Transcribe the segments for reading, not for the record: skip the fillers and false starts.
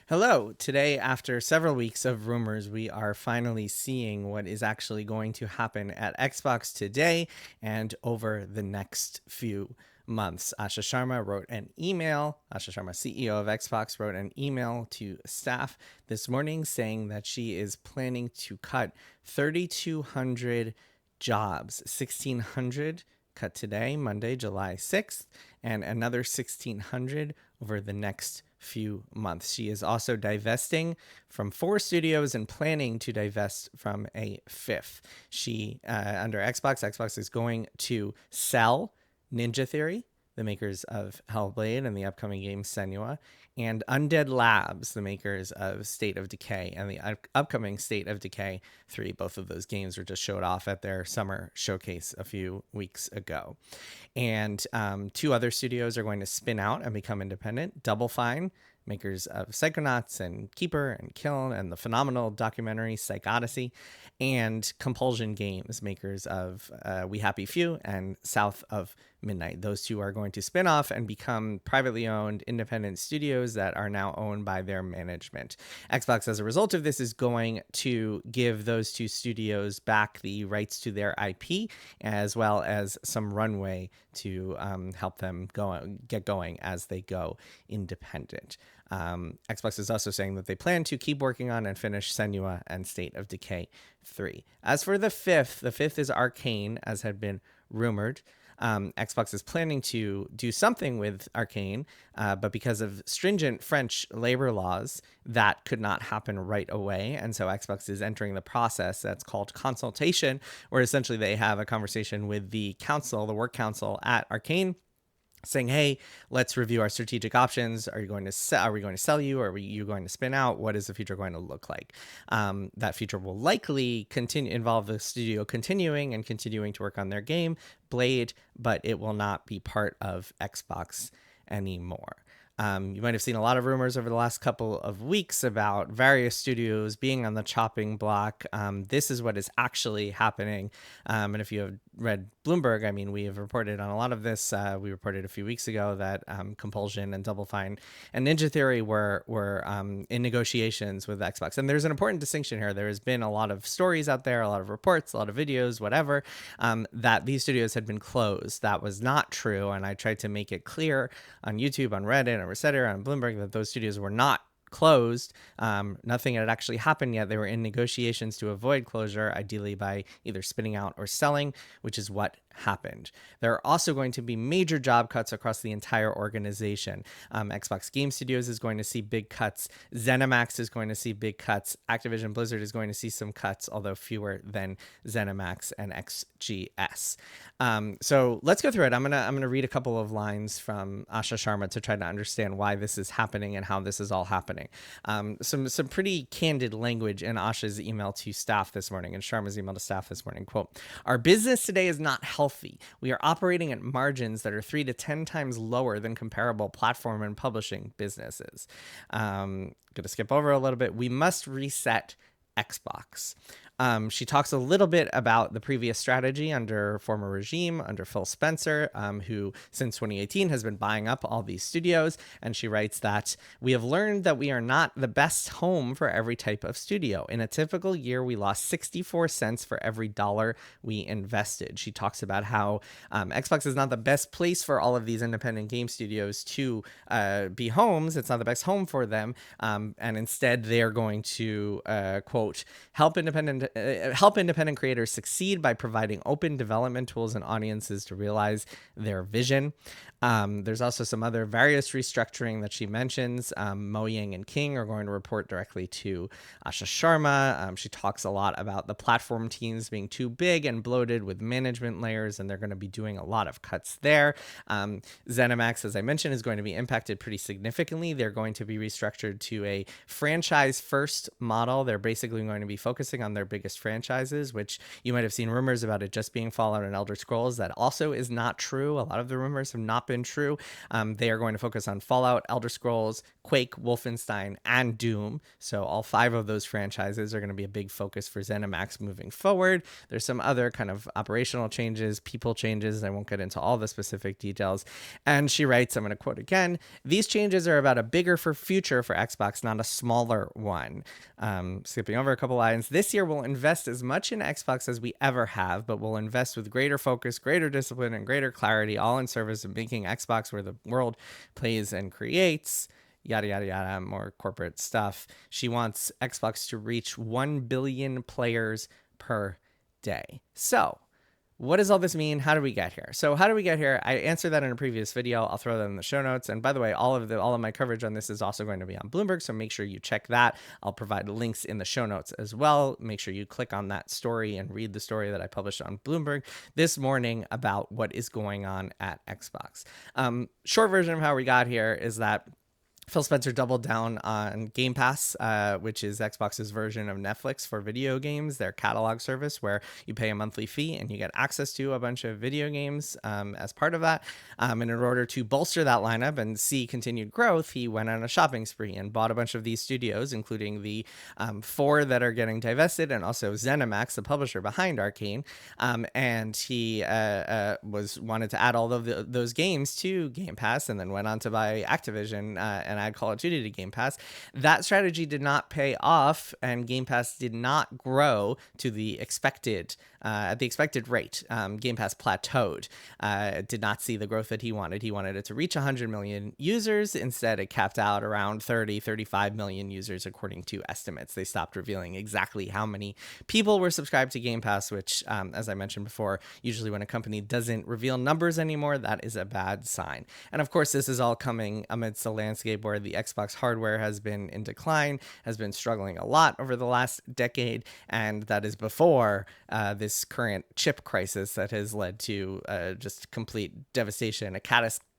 Hello. Today, after several weeks of rumors, we are finally seeing what is actually going to happen at Xbox today and over the next few months. Asha Sharma wrote an email. Asha Sharma, CEO of Xbox, wrote an email to staff this morning saying that she is planning to cut 3,200 jobs, 1,600 cut today, Monday, July 6th, and another 1,600 over the next few months. She is also divesting from 4 studios and planning to divest from a fifth. She, under Xbox is going to sell Ninja Theory, the makers of Hellblade and the upcoming game Senua, and Undead Labs, the makers of State of Decay and the upcoming State of Decay 3. Both of those games were just showed off at their summer showcase a few weeks ago. And 2 other studios are going to spin out and become independent. Double Fine, makers of Psychonauts and Keeper and Kiln and the phenomenal documentary Psych Odyssey, and Compulsion Games, makers of We Happy Few and South of Midnight. Those two are going to spin off and become privately owned independent studios that are now owned by their management. Xbox, as a result of this, is going to give those 2 studios back the rights to their IP, as well as some runway to help them get going as they go independent. Xbox is also saying that they plan to keep working on and finish Senua and State of Decay 3. As for the fifth is Arcane, as had been rumored. Xbox is planning to do something with Arcane, but because of stringent French labor laws, that could not happen right away. And so Xbox is entering the process that's called consultation, where essentially they have a conversation with the council, the work council at Arcane, saying, hey, let's review our strategic options. Are we going to sell you? Or are you going to spin out? What is the future going to look like? That future will likely involve the studio continuing to work on their game, Blade, but it will not be part of Xbox anymore. You might have seen a lot of rumors over the last couple of weeks about various studios being on the chopping block. This is what is actually happening. And if you have read Bloomberg, I mean, we have reported on a lot of this. We reported a few weeks ago that Compulsion and Double Fine and Ninja Theory were in negotiations with Xbox. And there's an important distinction here. There has been a lot of stories out there, a lot of reports, a lot of videos, whatever, that these studios had been closed. That was not true. And I tried to make it clear on YouTube, on Reddit, on Resetter, on Bloomberg, that those studios were not closed. Nothing had actually happened yet. They were in negotiations to avoid closure, ideally by either spinning out or selling, which is what happened. There are also going to be major job cuts across the entire organization. Xbox Game Studios is going to see big cuts. ZeniMax is going to see big cuts. Activision Blizzard is going to see some cuts, although fewer than ZeniMax and XGS. So let's go through it. I'm gonna read a couple of lines from Asha Sharma to try to understand why this is happening and how this is all happening. Some pretty candid language in Asha's email to staff this morning, and Sharma's email to staff this morning. Quote, "Our business today is not healthy. We are operating at margins that are 3 to 10 times lower than comparable platform and publishing businesses." Going to skip over a little bit. We must reset Xbox. She talks a little bit about the previous strategy under former regime, under Phil Spencer, who since 2018 has been buying up all these studios. And she writes that we have learned that we are not the best home for every type of studio. In a typical year, we lost 64 cents for every dollar we invested. She talks about how Xbox is not the best place for all of these independent game studios to be homes. It's not the best home for them. And instead, they're going to, quote, help independent creators succeed by providing open development tools and audiences to realize their vision. There's also some other various restructuring that she mentions. Mo Yang and King are going to report directly to Asha Sharma. She talks a lot about the platform teams being too big and bloated with management layers, and they're going to be doing a lot of cuts there. ZeniMax, as I mentioned, is going to be impacted pretty significantly. They're going to be restructured to a franchise-first model. They're basically specifically going to be focusing on their biggest franchises, which you might have seen rumors about it just being Fallout and Elder Scrolls. That also is not true. A lot of the rumors have not been true. They are going to focus on Fallout, Elder Scrolls, Quake, Wolfenstein, and Doom. So all 5 of those franchises are going to be a big focus for ZeniMax moving forward. There's some other kind of operational changes, people changes. I won't get into all the specific details. And she writes, I'm going to quote again, these changes are about a bigger future for Xbox, not a smaller one. Skipping over a couple lines, this year we'll invest as much in Xbox as we ever have, but we'll invest with greater focus, greater discipline, and greater clarity, all in service of making Xbox where the world plays and creates. Yada, yada, yada, more corporate stuff. She wants Xbox to reach 1 billion players per day. So what does all this mean? How do we get here? So how do we get here? I answered that in a previous video. I'll throw that in the show notes. And by the way, all of my coverage on this is also going to be on Bloomberg. So make sure you check that. I'll provide links in the show notes as well. Make sure you click on that story and read the story that I published on Bloomberg this morning about what is going on at Xbox. Short version of how we got here is that Phil Spencer doubled down on Game Pass, which is Xbox's version of Netflix for video games, their catalog service where you pay a monthly fee and you get access to a bunch of video games as part of that. And in order to bolster that lineup and see continued growth, he went on a shopping spree and bought a bunch of these studios, including the 4 that are getting divested and also ZeniMax, the publisher behind Arcane. And he wanted to add all of those games to Game Pass and then went on to buy Activision and add Call of Duty to Game Pass. That strategy did not pay off, and Game Pass did not grow to the expected at the expected rate. Game Pass plateaued. Did not see the growth that he wanted. He wanted it to reach 100 million users. Instead, it capped out around 35 million users, according to estimates. They stopped revealing exactly how many people were subscribed to Game Pass, which, as I mentioned before, usually when a company doesn't reveal numbers anymore, that is a bad sign. And of course, this is all coming amidst a landscape where the Xbox hardware has been in decline, has been struggling a lot over the last decade, and that is before this current chip crisis that has led to just complete devastation, a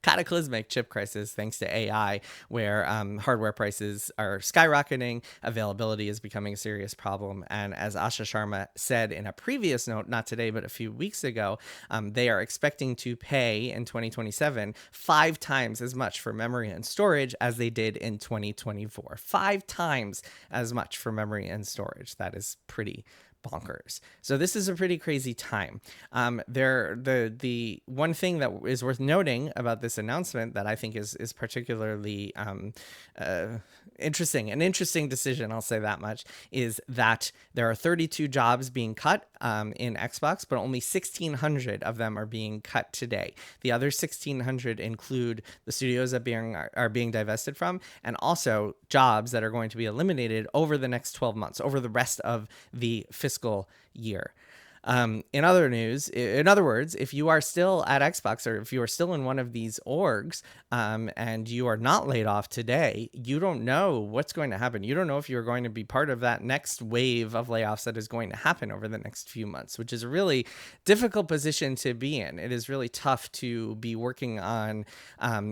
cataclysmic chip crisis thanks to AI, where hardware prices are skyrocketing, availability is becoming a serious problem. And as Asha Sharma said in a previous note, not today, but a few weeks ago, they are expecting to pay in 2027 5 times as much for memory and storage as they did in 2024. 5 times as much for memory and storage. That is pretty bonkers. So this is a pretty crazy time. The one thing that is worth noting about this announcement that I think is particularly interesting, an interesting decision, I'll say that much, is that there are 32 jobs being cut in Xbox, but only 1,600 of them are being cut today. The other 1,600 include the studios that are being divested from, and also jobs that are going to be eliminated over the next 12 months, over the rest of the fiscal year. In other words, if you are still at Xbox, or if you are still in one of these orgs and you are not laid off today, you don't know what's going to happen. You don't know if you're going to be part of that next wave of layoffs that is going to happen over the next few months, which is a really difficult position to be in. It is really tough to be working on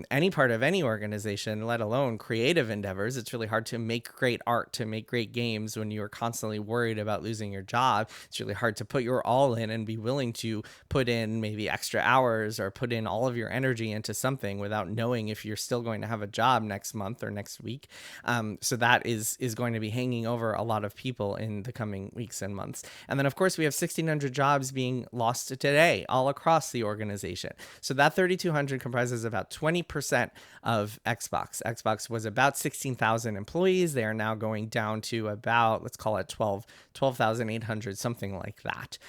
any part of any organization, let alone creative endeavors. It's really hard to make great art, to make great games when you're constantly worried about losing your job. It's really hard to put your all in and be willing to put in maybe extra hours or put in all of your energy into something without knowing if you're still going to have a job next month or next week. So that is going to be hanging over a lot of people in the coming weeks and months. And then, of course, we have 1,600 jobs being lost today all across the organization. So that 3,200 comprises about 20% of Xbox. Xbox was about 16,000 employees. They are now going down to about, let's call it 12,800, something like that.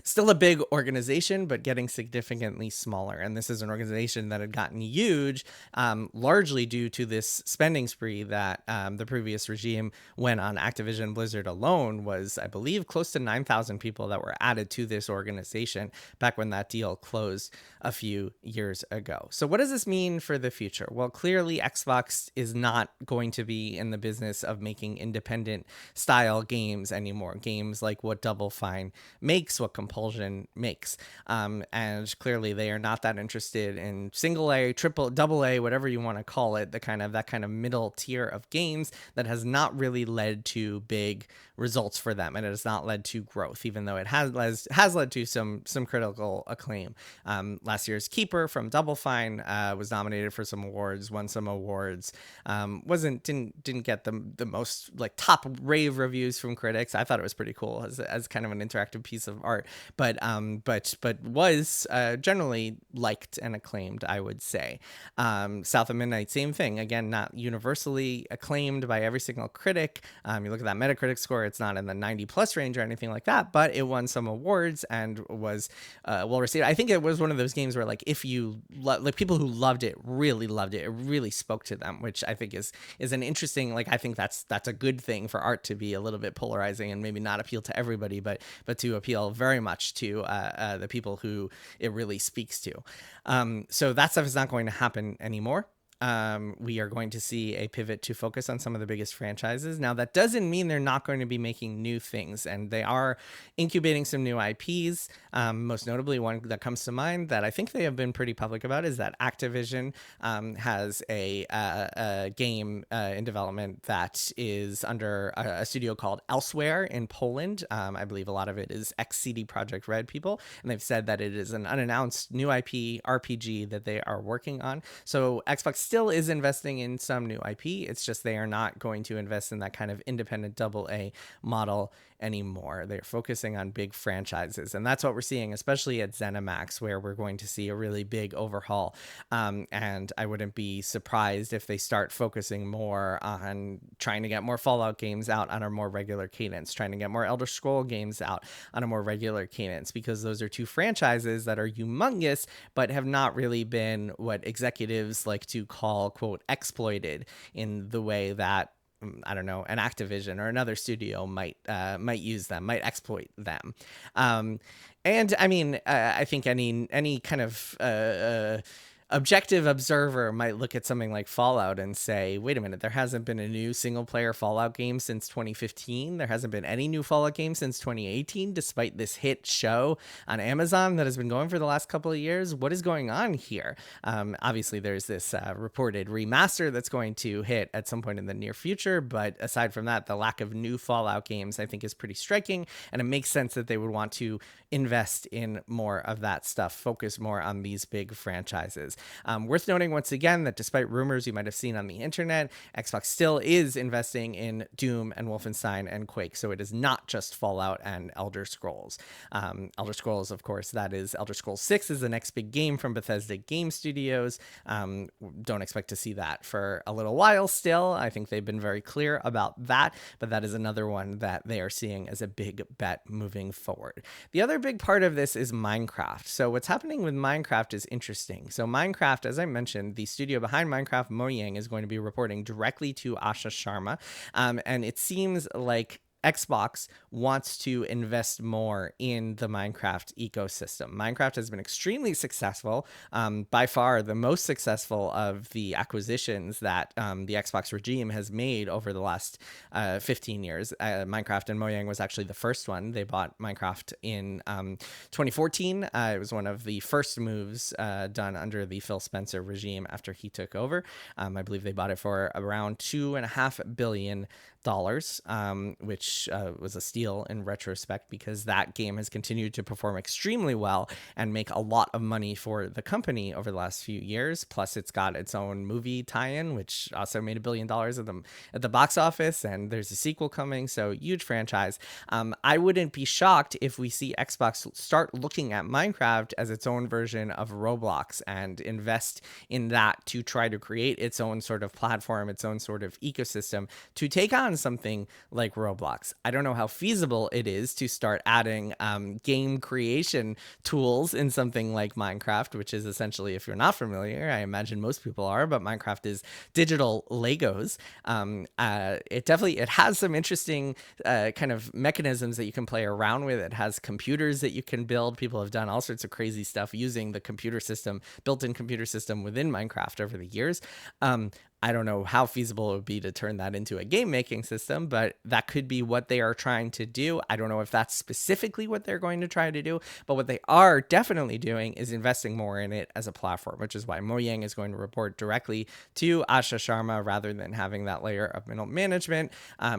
Still a big organization, but getting significantly smaller. And this is an organization that had gotten huge, largely due to this spending spree that the previous regime went on. Activision Blizzard alone was, I believe, close to 9,000 people that were added to this organization back when that deal closed a few years ago. So what does this mean for the future? Well, clearly Xbox is not going to be in the business of making independent style games anymore. Games like what Double Fine makes, what compulsion makes. And clearly they are not that interested in single A, triple, double A, whatever you want to call it, that kind of middle tier of games that has not really led to big results for them, and it has not led to growth, even though it has led to some critical acclaim. Last year's Keeper from Double Fine was nominated for some awards, won some awards. Wasn't didn't get the most like top rave reviews from critics. I thought it was pretty cool as kind of an interactive piece of art, but was generally liked and acclaimed, I would say. South of Midnight, same thing. Again, not universally acclaimed by every single critic. You look at that Metacritic score; it's not in the 90 plus range or anything like that, but it won some awards and was well received. I think it was one of those games where, like, if you like people who loved it, it really spoke to them, which I think is an interesting, like, I think that's a good thing for art to be a little bit polarizing and maybe not appeal to everybody, but to appeal very much to the people who it really speaks to. So that stuff is not going to happen anymore. We are going to see a pivot to focus on some of the biggest franchises. Now, that doesn't mean they're not going to be making new things, and they are incubating some new IPs. Most notably, one that comes to mind that I think they have been pretty public about is that Activision has a game in development that is under a studio called Elsewhere in Poland. I believe a lot of it is ex-CD Projekt Red people, and they've said that it is an unannounced new IP RPG that they are working on. So Xbox still is investing in some new IP. It's just they are not going to invest in that kind of independent double A model anymore. They're focusing on big franchises, and that's what we're seeing, especially at ZeniMax, where we're going to see a really big overhaul. And I wouldn't be surprised if they start focusing more on trying to get more Fallout games out on a more regular cadence, trying to get more Elder Scroll games out on a more regular cadence, because those are two franchises that are humongous, but have not really been what executives like to call, quote, exploited in the way that, I don't know, an Activision or another studio might use them, might exploit them. And I mean, I think any kind of objective observer might look at something like Fallout and say, wait a minute, there hasn't been a new single player Fallout game since 2015. There hasn't been any new Fallout game since 2018, despite this hit show on Amazon that has been going for the last couple of years. What is going on here? Obviously, there's this reported remaster that's going to hit at some point in the near future. But aside from that, the lack of new Fallout games, I think, is pretty striking. And it makes sense that they would want to invest in more of that stuff, focus more on these big franchises. Worth noting once again that despite rumors you might have seen on the internet, Xbox still is investing in Doom and Wolfenstein and Quake. So it is not just Fallout and Elder Scrolls. Elder Scrolls, of course, that is Elder Scrolls 6 is the next big game from Bethesda Game Studios. Don't expect to see that for a little while still. I think they've been very clear about that, but that is another one that they are seeing as a big bet moving forward. The other big part of this is Minecraft. So what's happening with Minecraft is interesting. So Minecraft, as I mentioned, the studio behind Minecraft, Mojang, is going to be reporting directly to Asha Sharma. And it seems like Xbox wants to invest more in the Minecraft ecosystem. Minecraft has been extremely successful, by far the most successful of the acquisitions that the Xbox regime has made over the last 15 years. Minecraft and Mojang was actually the first one. They bought Minecraft in 2014. It was one of the first moves done under the Phil Spencer regime after he took over. I believe they bought it for around $2.5 billion, which was a steal in retrospect, because that game has continued to perform extremely well and make a lot of money for the company over the last few years. Plus, it's got its own movie tie-in, which also made $1 billion at the box office, and there's a sequel coming. So huge franchise. I wouldn't be shocked if we see Xbox start looking at Minecraft as its own version of Roblox and invest in that to try to create its own sort of platform, its own sort of ecosystem to take on something like Roblox. I don't know how feasible it is to start adding game creation tools in something like Minecraft, which is essentially, if you're not familiar, I imagine most people are, but Minecraft is digital Legos. It has some interesting kind of mechanisms that you can play around with. It has computers that you can build. People have done all sorts of crazy stuff using the computer system, built-in computer system within Minecraft over the years. I don't know how feasible it would be to turn that into a game making system, but that could be what they are trying to do. I don't know if that's specifically what they're going to try to do, but what they are definitely doing is investing more in it as a platform, which is why Mojang is going to report directly to Asha Sharma rather than having that layer of middle management.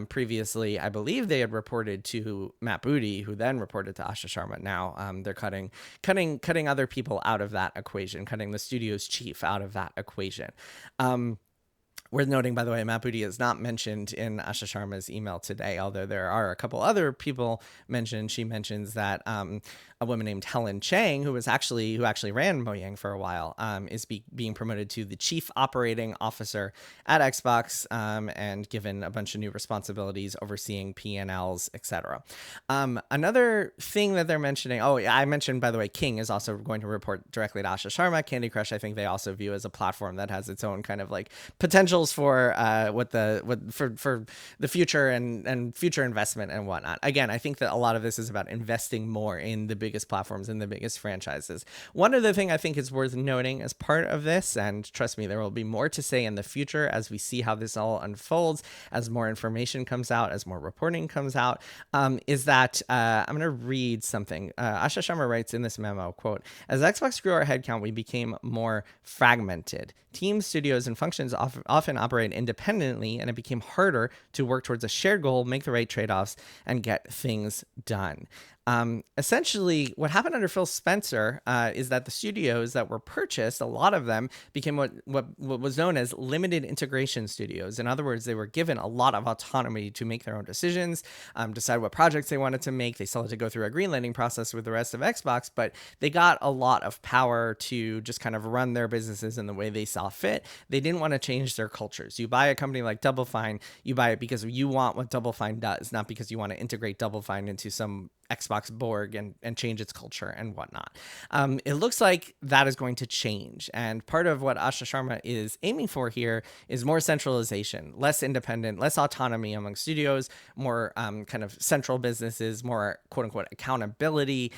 Previously, I believe they had reported to Matt Booty, who then reported to Asha Sharma. Now they're cutting other people out of that equation, cutting the studio's chief out of that equation. Worth noting, by the way, Matt Booty is not mentioned in Asha Sharma's email today, although there are a couple other people mentioned. She mentions that a woman named Helen Chang, who actually ran Mojang for a while, is being promoted to the chief operating officer at Xbox, and given a bunch of new responsibilities overseeing P&Ls, etc. Another thing that they're mentioning, I mentioned, by the way, King is also going to report directly to Asha Sharma. Candy Crush, I think they also view as a platform that has its own kind of like potentials for for the future and future investment and whatnot. Again, I think that a lot of this is about investing more in the biggest platforms and the biggest franchises. One other thing I think is worth noting as part of this, and trust me, there will be more to say in the future as we see how this all unfolds, as more information comes out, as more reporting comes out, is that I'm going to read something. Asha Sharma writes in this memo, quote, "As Xbox grew our headcount, we became more fragmented. Teams, studios, and functions often operate independently, and it became harder to work towards a shared goal, make the right trade-offs, and get things done." Essentially, what happened under Phil Spencer is that the studios that were purchased, a lot of them became what was known as limited integration studios. In other words, they were given a lot of autonomy to make their own decisions, decide what projects they wanted to make. They still had to go through a greenlighting process with the rest of Xbox, but they got a lot of power to just kind of run their businesses in the way they saw fit. They didn't want to change their cultures. You buy a company like Double Fine, you buy it because you want what Double Fine does, not because you want to integrate Double Fine into some Xbox Borg and change its culture and whatnot. It looks like that is going to change. And part of what Asha Sharma is aiming for here is more centralization, less independent, less autonomy among studios, more kind of central businesses, more quote unquote accountability,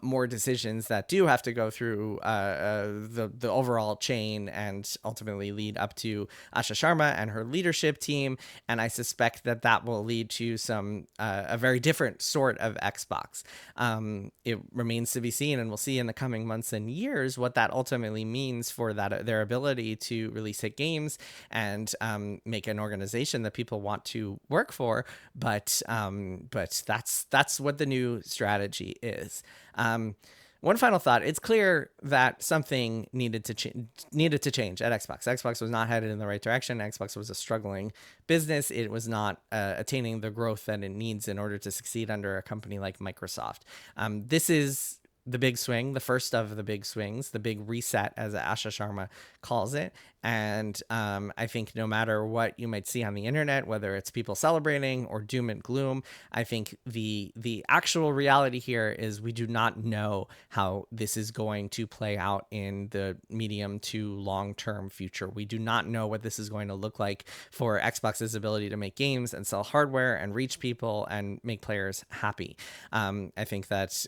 more decisions that do have to go through the overall chain and ultimately lead up to Asha Sharma and her leadership team. And I suspect that that will lead to some a very different sort of Xbox. It remains to be seen, and we'll see in the coming months and years what that ultimately means for their ability to release hit games and make an organization that people want to work for. But that's what the new strategy is. One final thought. It's clear that something needed to change at Xbox. Xbox was not headed in the right direction. Xbox was a struggling business. It was not attaining the growth that it needs in order to succeed under a company like Microsoft. This is the big swing, the first of the big swings, the big reset, as Asha Sharma calls it. And I think no matter what you might see on the internet, whether it's people celebrating or doom and gloom, I think the actual reality here is we do not know how this is going to play out in the medium to long-term future. We do not know what this is going to look like for Xbox's ability to make games and sell hardware and reach people and make players happy. I think that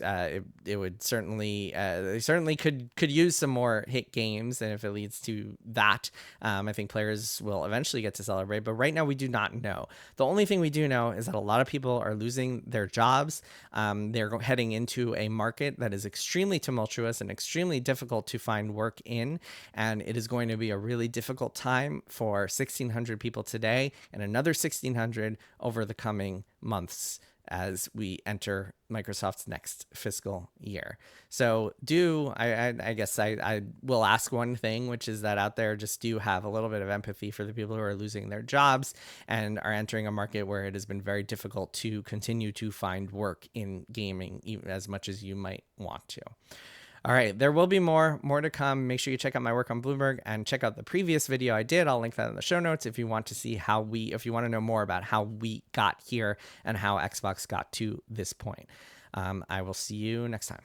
it would certainly they certainly could use some more hit games, and if it leads to that, I think players will eventually get to celebrate. But right now, we do not know. The only thing we do know is that a lot of people are losing their jobs. They're heading into a market that is extremely tumultuous and extremely difficult to find work in. And it is going to be a really difficult time for 1,600 people today and another 1,600 over the coming months as we enter Microsoft's next fiscal year. So I guess I will ask one thing, which is that out there, just do have a little bit of empathy for the people who are losing their jobs and are entering a market where it has been very difficult to continue to find work in gaming, even as much as you might want to. All right, there will be more to come. Make sure you check out my work on Bloomberg and check out the previous video I did. I'll link that in the show notes if you want to see if you want to know more about how we got here and how Xbox got to this point. I will see you next time.